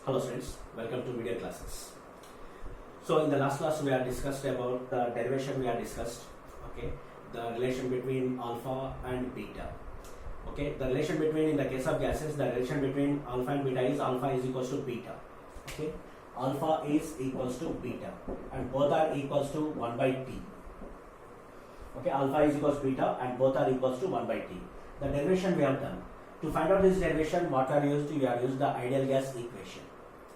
Hello students, welcome to video classes. So in the last class we have discussed about the derivation we have discussed, okay, the relation between alpha and beta. Okay, the relation between, in the case of gases, the relation between alpha and beta is alpha is equals to beta. Okay, alpha is equals to beta and both are equals to 1 by t. Okay, alpha is equals to beta and both are equals to 1 by t. The derivation we have done. To find out this derivation, what are used? We have used the ideal gas equation.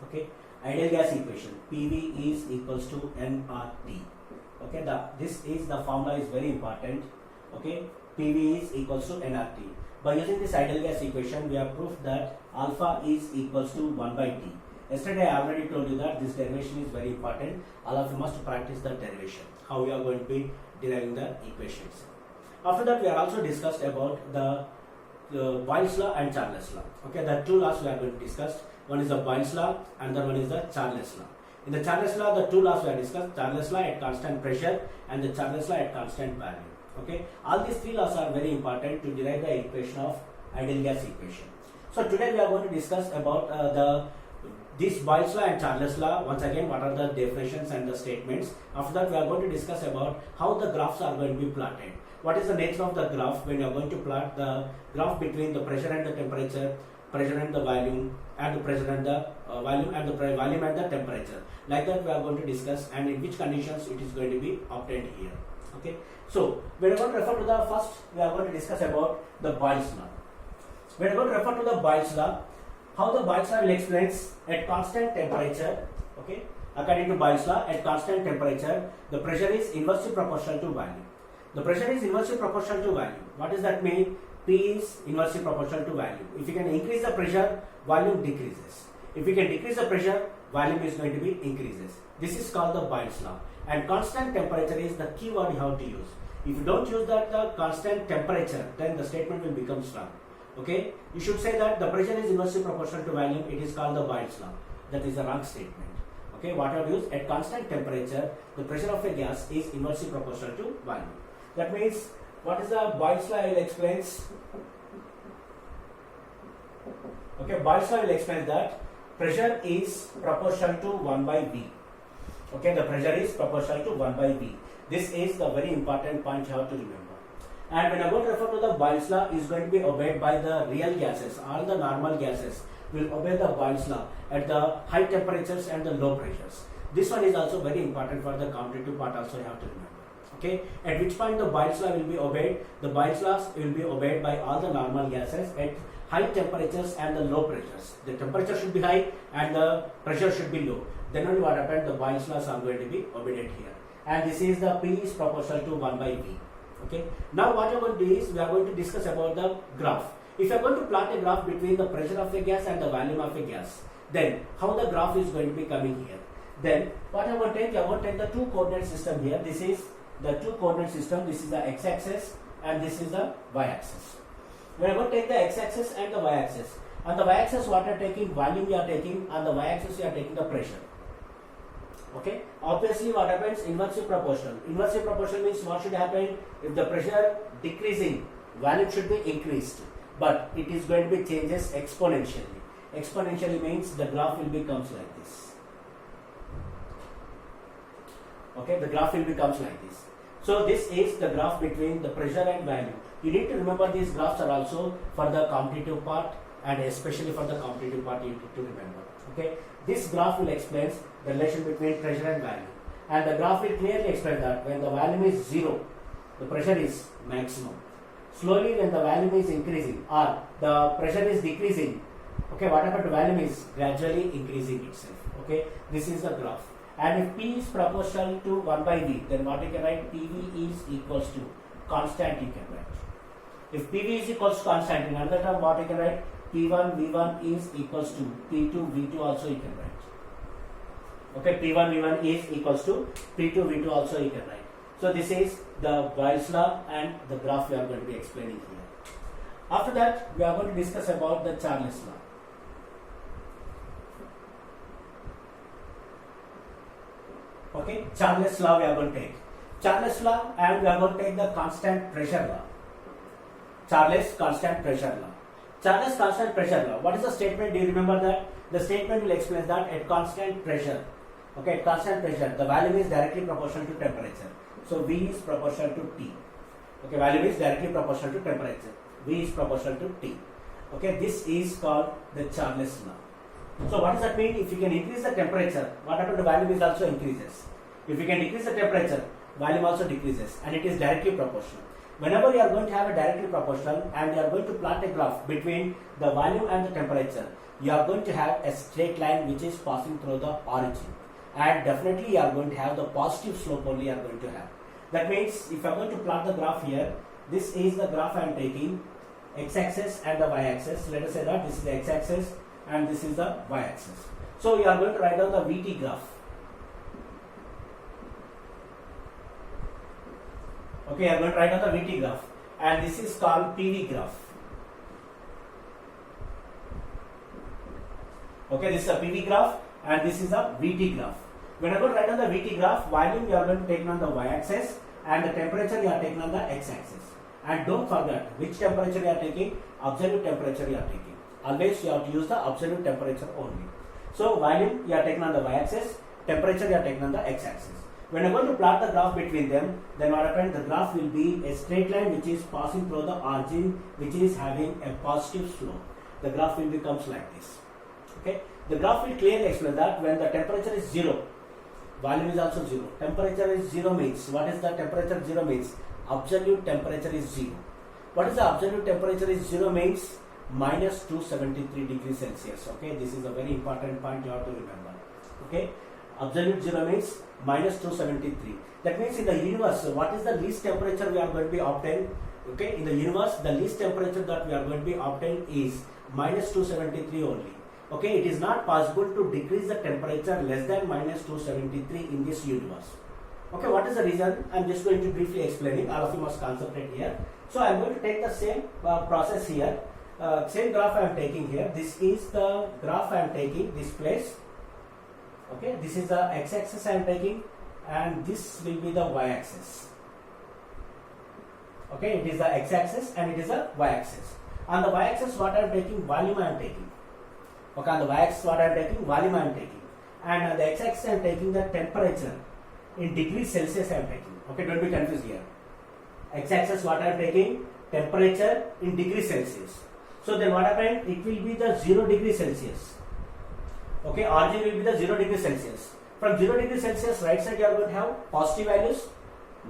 Okay, ideal gas equation, PV is equals to nRT. Okay, this is the formula is very important. Okay, PV is equals to nRT. By using this ideal gas equation, we have proved that alpha is equals to 1 by t. Yesterday I already told you that this derivation is very important. All of you must practice the derivation, how we are going to be deriving the equations. After that, we are also discussed about the Boyle's law and Charles law. Okay, the two laws we are going to discuss. One is the Boyle's law and the one is the Charles law. In the Charles law, the two laws we have discussed: Charles law at constant pressure and the Charles law at constant value. Okay, all these three laws are very important to derive the equation of ideal gas equation. So today we are going to discuss about this Boyle's law and Charles law. Once again, what are the definitions and the statements. After that, we are going to discuss about how the graphs are going to be plotted. What is the nature of the graph when you are going to plot the graph between the pressure and the temperature, pressure and the volume, and the pressure and the volume and the volume and the temperature. Like that we are going to discuss, and in which conditions it is going to be obtained here. Okay. So we are going to refer to the first. We are going to discuss about the Boyle's law. We are going to refer to the Boyle's law. How the Boyle's law will explain at constant temperature. Okay. According to Boyle's law, at constant temperature, the pressure is inversely proportional to volume. The pressure is inversely proportional to value. What does that mean? P is inversely proportional to value. If you can increase the pressure, volume decreases. If you can decrease the pressure, volume is going to be increases. This is called the Boyle's law. And constant temperature is the key word you have to use. If you don't use that the constant temperature, then the statement will become wrong. Okay? You should say that the pressure is inversely proportional to volume. It is called the Boyle's law. That is a wrong statement. Okay? What I use? At constant temperature, the pressure of a gas is inversely proportional to volume. That means, what is the Boyle's law? I will explain. Okay, Boyle's law will explain that pressure is proportional to 1 by V. Okay, the pressure is proportional to 1 by V. This is the very important point you have to remember. And when I go to refer to the Boyle's law, is going to be obeyed by the real gases. All the normal gases will obey the Boyle's law at the high temperatures and the low pressures. This one is also very important for the competitive part. Also, you have to remember. Okay, at which point the Boyle's law will be obeyed? The Boyle's law will be obeyed by all the normal gases at high temperatures and the low pressures. The temperature should be high and the pressure should be low. Then only what happened? The Boyle's laws are going to be obeyed here. And this is the P is proportional to 1 by V. Okay. Now what we are going to do is we are going to discuss about the graph. If you are going to plot a graph between the pressure of a gas and the volume of a gas, then how the graph is going to be coming here? Then what I want to take? I want to take the two coordinate system here. This is the two coordinate system. This is the x-axis and this is the y-axis. We are going to take the x-axis and the y-axis. On the y-axis, what you are taking? Volume you are taking. On the y-axis, you are taking the pressure. Okay. Obviously, what happens? Inversely proportional. Inversely proportional means what should happen? If the pressure decreasing, volume should be increased. But it is going to be changes exponentially. Exponentially means the graph will becomes like this. Okay. The graph will becomes like this. So this is the graph between the pressure and value. You need to remember these graphs are also for the competitive part, and especially for the competitive part you need to remember. Okay, this graph will explain the relation between pressure and value, and the graph will clearly explain that when the volume is 0, the pressure is maximum. Slowly when the volume is increasing or the pressure is decreasing, okay, what happened to volume is gradually increasing itself. Okay, this is the graph. And if P is proportional to 1 by V, then what you can write? PV is equals to constant, you can write. If PV is equals to constant, in another term, what you can write? P1 V1 is equals to P2 V2 also you can write. Okay, P1 V1 is equals to P2 V2 also you can write. So this is the Boyle's law and the graph we are going to be explaining here. After that, we are going to discuss about the Charles law. Okay, Charles law we are going to take. Charles law, and we are going to take the constant pressure law. Charles constant pressure law. Charles constant pressure law. What is the statement? Do you remember that? The statement will explain that at constant pressure, okay, at constant pressure, the volume is directly proportional to temperature. So V is proportional to T. Okay, volume is directly proportional to temperature. V is proportional to T. Okay, this is called the Charles law. So what does that mean? If you can increase the temperature, what happens? The volume is also increases. If you can decrease the temperature, volume also decreases, and it is directly proportional. Whenever you are going to have a directly proportional and you are going to plot a graph between the volume and the temperature, you are going to have a straight line which is passing through the origin, and definitely you are going to have the positive slope only you are going to have. That means if I am going to plot the graph here, this is the graph I am taking, x-axis and the y-axis. Let us say that this is the x-axis and this is the y-axis. So you are going to write down the VT graph. Okay, I am going to write down the VT graph, and this is called PV graph. Okay, this is a PV graph and this is a VT graph. When I am going to write down the VT graph, volume you are going to take on the y-axis and the temperature you are taking on the x-axis. And don't forget which temperature you are taking, absolute temperature you are taking. Always you have to use the absolute temperature only. So volume you are taking on the y-axis, temperature you are taking on the x-axis. When I'm going to plot the graph between them, then what happens? The graph will be a straight line which is passing through the origin, which is having a positive slope. The graph will becomes like this. Okay, the graph will clearly explain that when the temperature is 0, volume is also 0. Temperature is 0 means, what is the temperature 0 means? Absolute temperature is 0. What is the absolute temperature is 0 means? Minus 273 degrees Celsius. Okay, this is a very important point you have to remember. Okay, absolute 0 means minus 273. That means in the universe, what is the least temperature we are going to be obtained? Okay, in the universe, the least temperature that we are going to be obtained is minus 273 only. Okay, it is not possible to decrease the temperature less than minus 273 in this universe. Okay, what is the reason? I am just going to briefly explaining. All of you must concentrate here. So I am going to take the same process here. Same graph I am taking here. This is the graph I am taking, this place. Okay, this is the x-axis I am taking, and this will be the y-axis. Okay, it is the x-axis and it is the y-axis. On the y-axis, what I am taking, volume I am taking. Okay, on the y-axis, what I am taking, volume I am taking. And on the x-axis, I am taking the temperature in degrees Celsius I am taking. Okay, don't be confused here. X-axis, what I am taking, temperature in degrees Celsius. So then what happened? It will be the 0 degree Celsius. Okay, origin will be the 0 degree Celsius. From 0 degree Celsius, right side you are going to have positive values,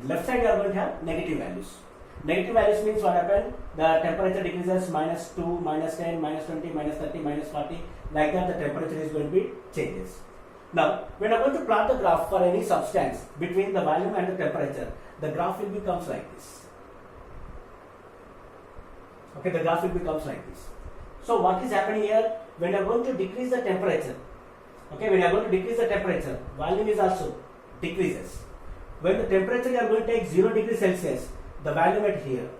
left side you are going to have negative values. Negative values means what happened? The temperature decreases minus 2, minus 10, minus 20, minus 30, minus 40. Like that the temperature is going to be changes. Now, when I am going to plot the graph for any substance between the volume and the temperature, the graph will becomes like this. Okay, the graph will becomes like this. So what is happening here? When you are going to decrease the temperature, okay, when you are going to decrease the temperature, volume is also decreases. When the temperature you are going to take 0 degree Celsius, the volume at here.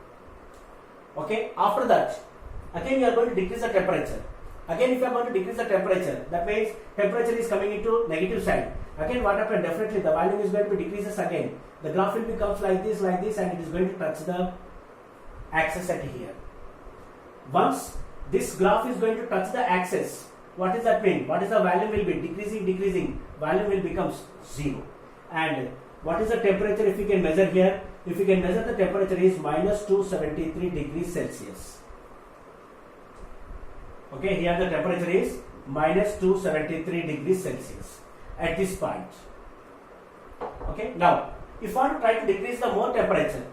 Okay, after that, again you are going to decrease the temperature. Again, if you are going to decrease the temperature, that means temperature is coming into negative side. Again, what happened? Definitely the volume is going to be decreases again. The graph will becomes like this, and it is going to touch the axis at here. Once this graph is going to touch the axis, what does that mean? What is the volume will be? Decreasing, volume will becomes 0. And what is the temperature if you can measure here? If you can measure the temperature is minus 273 degrees Celsius. Okay, here the temperature is minus 273 degrees Celsius at this point. Okay, now if I want to try to decrease the more temperature,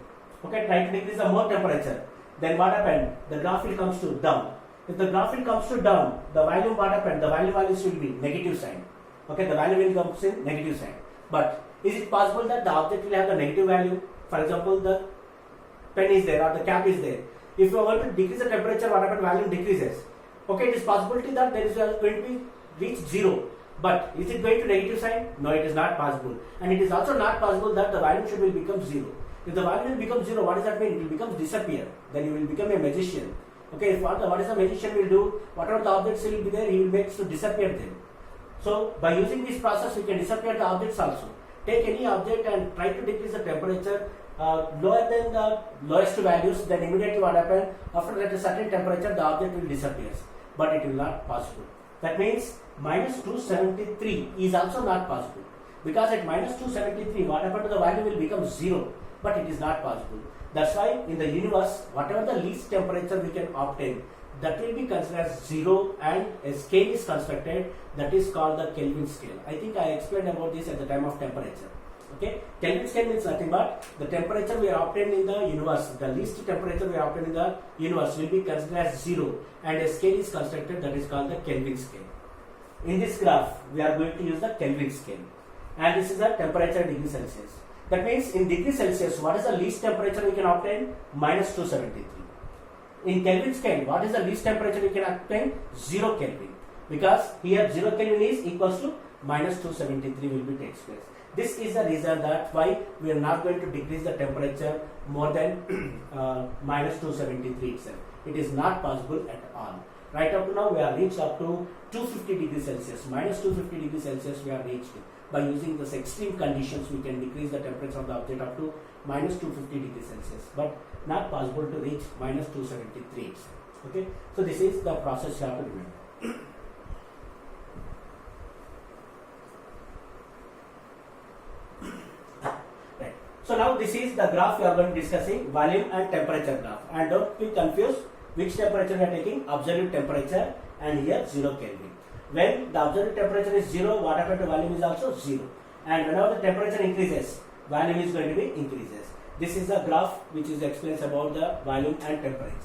then what happened? The graph will comes to down. If the graph will comes to down, the volume what happened? The volume values will be negative sign. Okay, the value will comes in negative sign. But is it possible that the object will have the negative value? For example, the pen is there or the cap is there. If you want to decrease the temperature, what happens? Volume decreases. Okay, it is possibility that there is going to be reach 0. But is it going to negative sign? No, it is not possible. And it is also not possible that the volume should will become 0. If the value will become 0, what does that mean? It will become disappear. Then you will become a magician. Okay, if what is the magician will do? Whatever the objects will be there, he will make to disappear them. So by using this process, we can disappear the objects also. Take any object and try to decrease the temperature lower than the lowest values, then immediately what happens, after that a certain temperature the object will disappear, but it will not possible. That means minus 273 is also not possible, because at minus 273 what happened to the value will become 0, but it is not possible. That's why in the universe whatever the least temperature we can obtain, that will be considered as 0, and a scale is constructed that is called the Kelvin scale. I think I explained about this at the time of temperature. Okay, Kelvin scale means nothing but the temperature we are obtained in the universe, the least temperature we are obtained in the universe will be considered as 0, and a scale is constructed that is called the Kelvin scale. In this graph we are going to use the Kelvin scale, and this is the temperature in degree Celsius. That means in degree Celsius what is the least temperature we can obtain? Minus 273. In Kelvin scale, what is the least temperature we can obtain? 0 Kelvin. Because here 0 Kelvin is equals to minus 273 will be takes place. This is the reason that why we are not going to decrease the temperature more than minus 273 itself. It is not possible at all. Right up to now we have reached up to 250 degrees Celsius. Minus 250 degrees Celsius we have reached. By using this extreme conditions we can decrease the temperature of the object up to minus 250 degrees Celsius. But not possible to reach minus 273. Okay, so this is the process you have to remember. Right. So now this is the graph we are going to discussing, volume and temperature graph. And don't be confused which temperature we are taking, absolute temperature, and here 0 Kelvin. When the absolute temperature is 0, what happens to volume is also 0. And whenever the temperature increases, volume is going to be increases. This is the graph which is explains about the volume and temperature.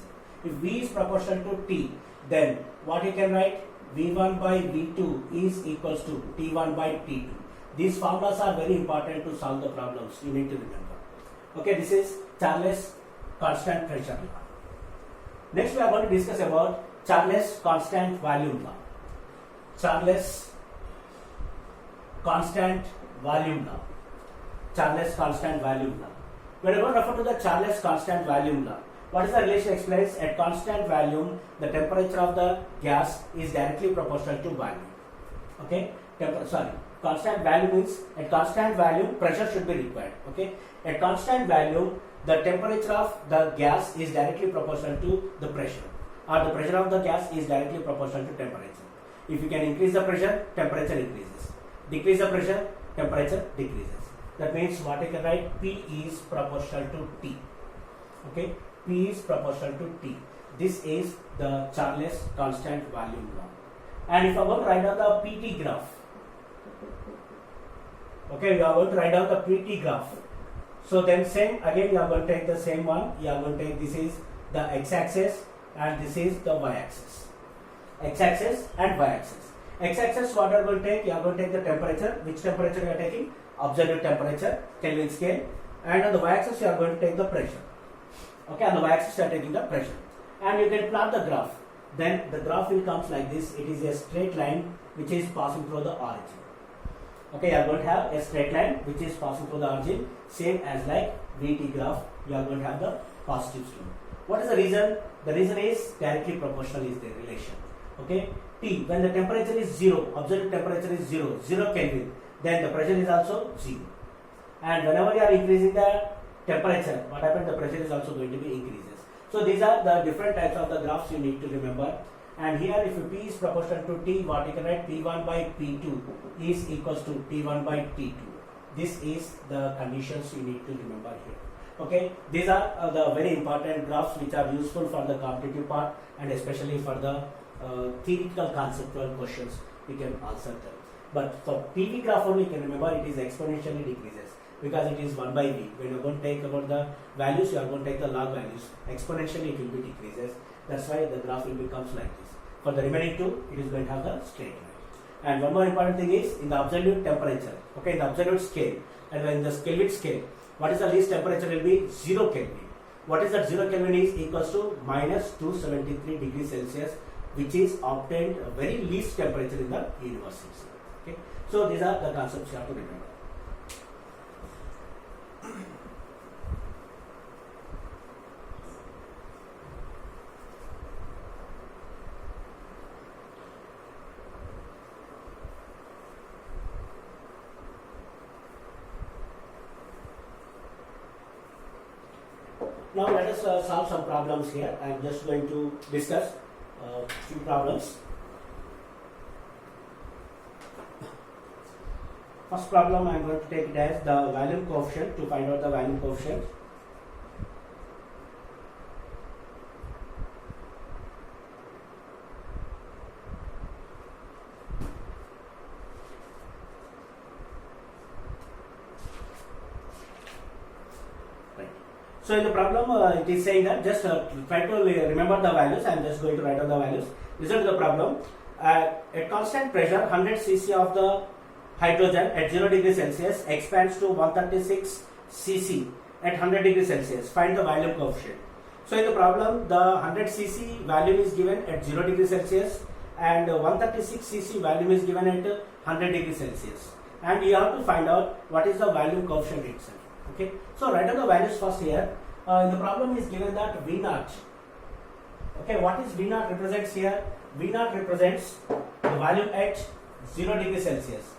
If V is proportional to T, then what you can write? V1 by V2 is equals to T1 by T2. These formulas are very important to solve the problems. You need to remember. Okay, this is Charles constant pressure law. Next we are going to discuss about Charles constant volume law. Charles constant volume law. Charles constant volume law. When we are going to refer to the Charles constant volume law, what is the relation explains? At constant volume, the temperature of the gas is directly proportional to volume. Okay, constant value means at constant volume pressure should be required. Okay, at constant volume the temperature of the gas is directly proportional to the pressure, or the pressure of the gas is directly proportional to temperature. If you can increase the pressure, temperature increases. Decrease the pressure, temperature decreases. That means what I can write, P is proportional to T. Okay, P is proportional to T. This is the Charles constant volume law. And if I want to write down the PT graph, okay, we are going to write down the PT graph. So then same again, you are going to take the same one. You are going to take, this is the x-axis and this is the y-axis. X-axis and y-axis. X-axis what you are going to take? You are going to take the temperature. Which temperature you are taking? Absolute temperature, Kelvin scale. And on the y-axis you are going to take the pressure. Okay, on the y-axis you are taking the pressure. And you can plot the graph. Then the graph will comes like this. It is a straight line which is passing through the origin. Okay, you are going to have a straight line which is passing through the origin, same as like VT graph. You are going to have the positive slope. What is the reason? The reason is directly proportional is the relation. Okay, T, when the temperature is 0, absolute temperature is 0 Kelvin, then the pressure is also 0. And whenever you are increasing the temperature, what happens? The pressure is also going to be increases. So these are the different types of the graphs you need to remember. And here if P is proportional to T, what you can write? P1 by P2 is equals to T1 by T2. This is the conditions you need to remember here. Okay, these are the very important graphs which are useful for the competitive part and especially for the theoretical conceptual questions we can answer them. But for PV graph only you can remember it is exponentially decreases because it is 1 by V. When you are going to take about the values, you are going to take the log values. Exponentially it will be decreases. That's why the graph will becomes like this. For the remaining two, it is going to have the straight line. And one more important thing is in the absolute temperature. Okay, in the absolute scale and in the Kelvin scale, what is the least temperature will be 0 Kelvin. What is that 0 Kelvin is equals to minus 273 degrees Celsius, which is obtained very least temperature in the universe. Okay, so these are the concepts you have to remember. Now let us solve some problems here. I am just going to discuss few problems. First problem I am going to take it as the volume coefficient, to find out the volume coefficient. So in the problem, it is saying that just try to remember the values. I am just going to write down the values. Listen to the problem. At constant pressure, 100 cc of the hydrogen at 0 degree Celsius expands to 136 cc at 100 degree Celsius. Find the volume coefficient. So in the problem, the 100 cc volume is given at 0 degree Celsius and 136 cc volume is given at 100 degree Celsius. And you have to find out what is the volume coefficient itself. Okay, so write down the values first here. In the problem is given that V naught. Okay, what is V naught represents here? V naught represents the volume at 0 degree Celsius.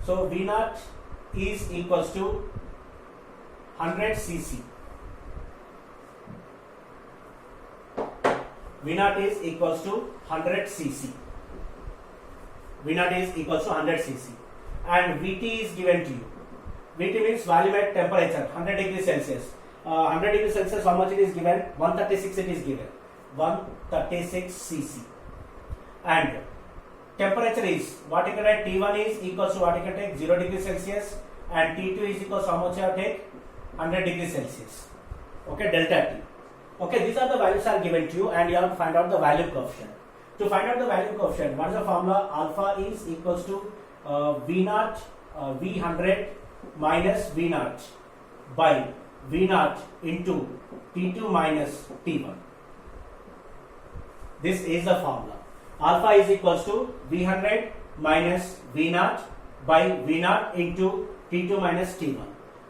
So V naught is equals to 100 cc. V naught is equals to 100 cc. V naught is equals to 100 cc. And Vt is given to you. Vt means volume at temperature 100 degree Celsius. 100 degree Celsius, how much it is given? 136 it is given. 136 cc. And temperature is, what you can write, T1 is equals to what you can take 0 degree Celsius and T2 is equals to how much you have take 100 degree Celsius. Okay, delta T. Okay, these are the values are given to you and you have to find out the volume coefficient. To find out the volume coefficient, what is the formula? Alpha is equals to V naught V100 minus V naught by V naught into T2 minus T1. This is the formula. Alpha is equals to V100 minus V naught by V naught into T2 minus T1.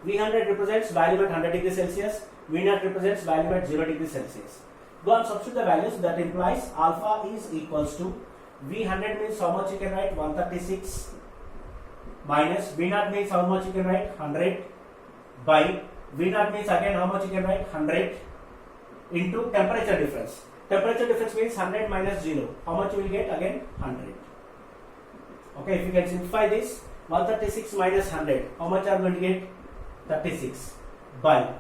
V100 represents volume at 100 degree Celsius. V naught represents volume at 0 degree Celsius. Go and substitute the values. That implies alpha is equals to V100 means how much you can write 136 minus V naught means how much you can write 100 by V naught means again how much you can write 100 into temperature difference. Temperature difference means 100 minus 0. How much you will get? Again 100. Okay, if you can simplify this, 136 minus 100, how much are you going to get? 36 by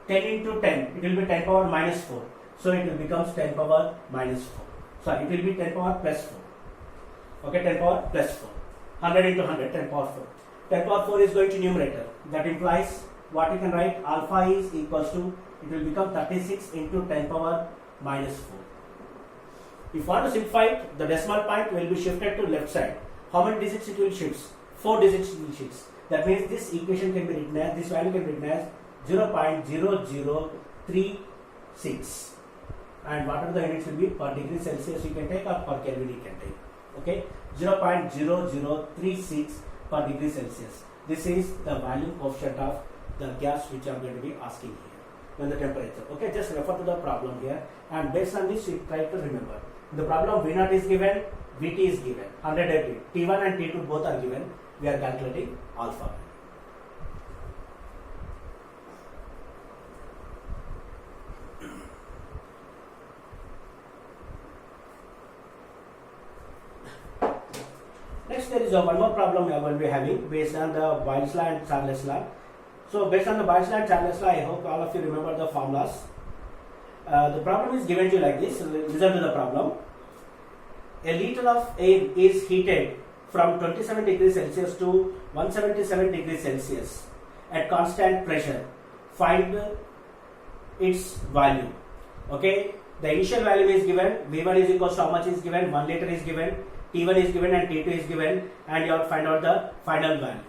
10 into 10, it will be 10 power minus 4. So it will become 10 power minus 4. Sorry, it will be 10 power plus 4. Okay, 10 power plus 4. 100 into 100, 10 power 4. 10 power 4 is going to numerator. That implies what you can write, alpha is equals to, it will become 36 into 10 power minus 4. If you want to simplify it, the decimal point will be shifted to left side. How many digits it will shift? 4 digits it will shift. That means this equation can be written as, this value can be written as 0.0036. And what are the units will be? Per degree Celsius you can take or per Kelvin you can take. Okay, 0.0036 per degree Celsius. This is the volume coefficient of the gas which I am going to be asking here. When the temperature. Okay, just refer to the problem here and based on this you try to remember. In the problem V naught is given, Vt is given, 100 degree. T1 and T2 both are given. We are calculating alpha. Next there is one more problem we are going to be having based on the Boyle's law and Charles law. So based on the Boyle's law and Charles law, I hope all of you remember the formulas. The problem is given to you like this. Listen to the problem. A liter of air is heated from 27 degrees Celsius to 177 degrees Celsius at constant pressure. Find its value. Okay, the initial value is given. V1 is equals to how much is given? 1 liter is given. T1 is given and T2 is given, and you have to find out the final value.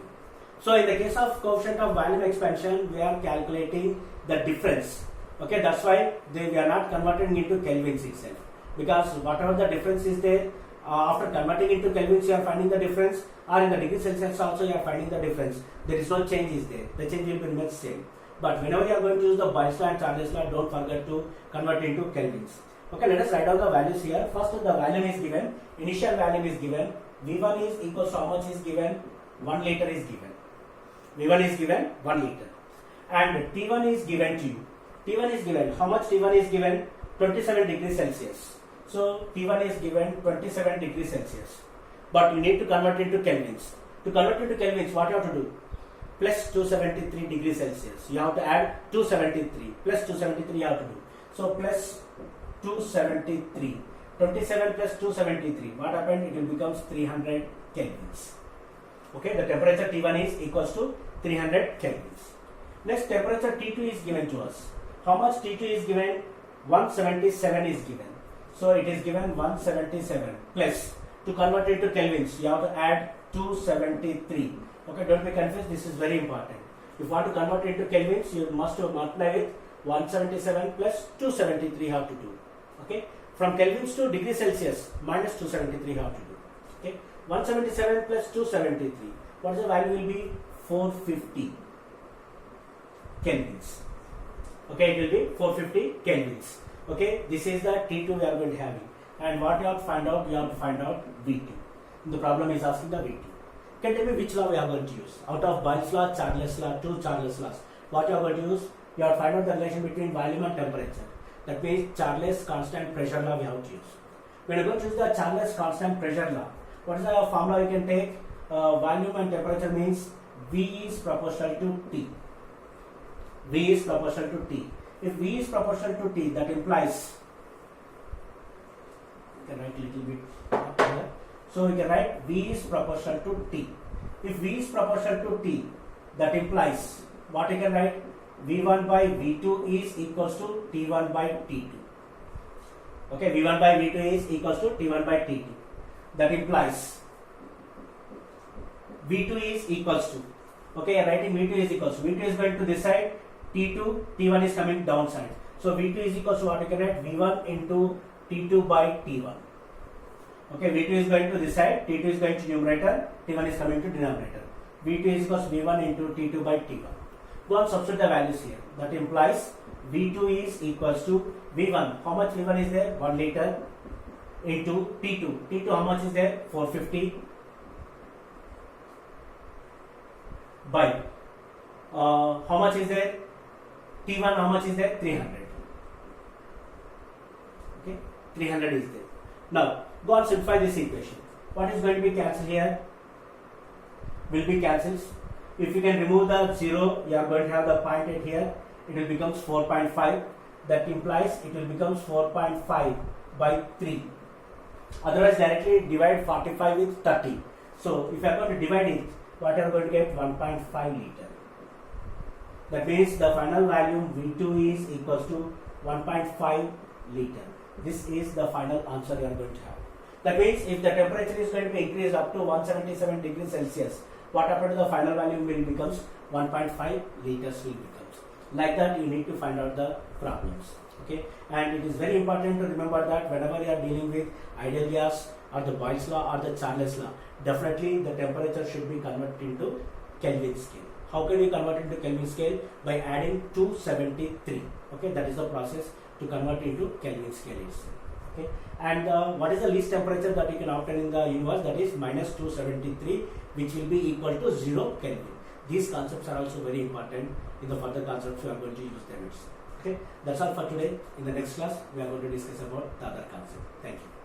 So in the case of coefficient of volume expansion, we are calculating the difference. Okay, that's why we are not converting into kelvins itself, because whatever the difference is there, after converting into kelvins you are finding the difference, or in the degree Celsius also you are finding the difference. There is no change is there. The change will be remain same. But whenever you are going to use the Boyle's law and Charles law, don't forget to convert into kelvins. Okay, let us write down the values here. First, the volume is given. Initial value is given. V1 is equals to how much is given? 1 liter is given. V1 is given 1 liter. And T1 is given to you. T1 is given. How much T1 is given? 27 degrees Celsius. So T1 is given 27 degrees Celsius. But you need to convert into kelvins. To convert into kelvins, what you have to do? Plus 273 degrees Celsius. You have to add 273. Plus 273 you have to do. So plus 273. 27 plus 273. What happened? It will become 300 kelvins. Okay, the temperature T1 is equals to 300 kelvins. Next, temperature T2 is given to us. How much T2 is given? 177 is given. So it is given 177 plus, to convert it to kelvins, you have to add 273. Okay, don't be confused, this is very important. If you want to convert it to kelvins, you must multiply with 177 plus 273 have to do. Okay, from kelvins to degrees Celsius, minus 273 have to do. Okay, 177 plus 273, what is the value will be? 450 kelvins. Okay, it will be 450 kelvins. Okay, this is the T2 we are going to have. And what you have to find out? You have to find out V2. The problem is asking the V2. Can you tell me which law we are going to use? Out of Boyle's law, Charles' law, two Charles' laws. What you are going to use? You have to find out the relation between volume and temperature. That means Charles' constant pressure law we have to use. When you are going to use the Charles' constant pressure law, what is the formula you can take? Volume and temperature means V is proportional to T. V is proportional to T. If V is proportional to T, that implies, you can write a little bit up here. So you can write V is proportional to T. If V is proportional to T, that implies what you can write? V1 by V2 is equals to T1 by T2. Okay, V1 by V2 is equals to T1 by T2. That implies V2 is equals to, okay, writing V2 is equals to, V2 is going to this side, T2, T1 is coming downside. So V2 is equals to what you can write? V1 into T2 by T1. Okay, V2 is going to this side, T2 is going to numerator, T1 is coming to denominator. V2 is equals to V1 into T2 by T1. Go and substitute the values here. That implies V2 is equals to V1. How much V1 is there? 1 liter into T2. T2 how much is there? 450 by how much is there? T1 how much is there? 300. Okay, 300 is there. Now go and simplify this equation. What is going to be cancelled here? Will be cancelled. If you can remove the 0, you are going to have the point at here. It will become 4.5. That implies it will become 4.5 by 3. Otherwise, directly divide 45 with 30. So if you are going to divide it, what you are going to get? 1.5 liter. That means the final value V2 is equals to 1.5 liter. This is the final answer you are going to have. That means if the temperature is going to be increased up to 177 degrees Celsius, what happened to the final value will becomes 1.5 liters will becomes. Like that you need to find out the problems. Okay, and it is very important to remember that whenever you are dealing with ideal gas or the Boyle's law or the Charles' law, definitely the temperature should be converted into Kelvin scale. How can we convert into Kelvin scale? By adding 273. Okay, that is the process to convert into Kelvin scale itself. Okay, and what is the least temperature that you can obtain in the universe? That is minus 273, which will be equal to 0 Kelvin. These concepts are also very important. In the further concepts, we are going to use them. Okay, that's all for today. In the next class, we are going to discuss about the other concept. Thank you.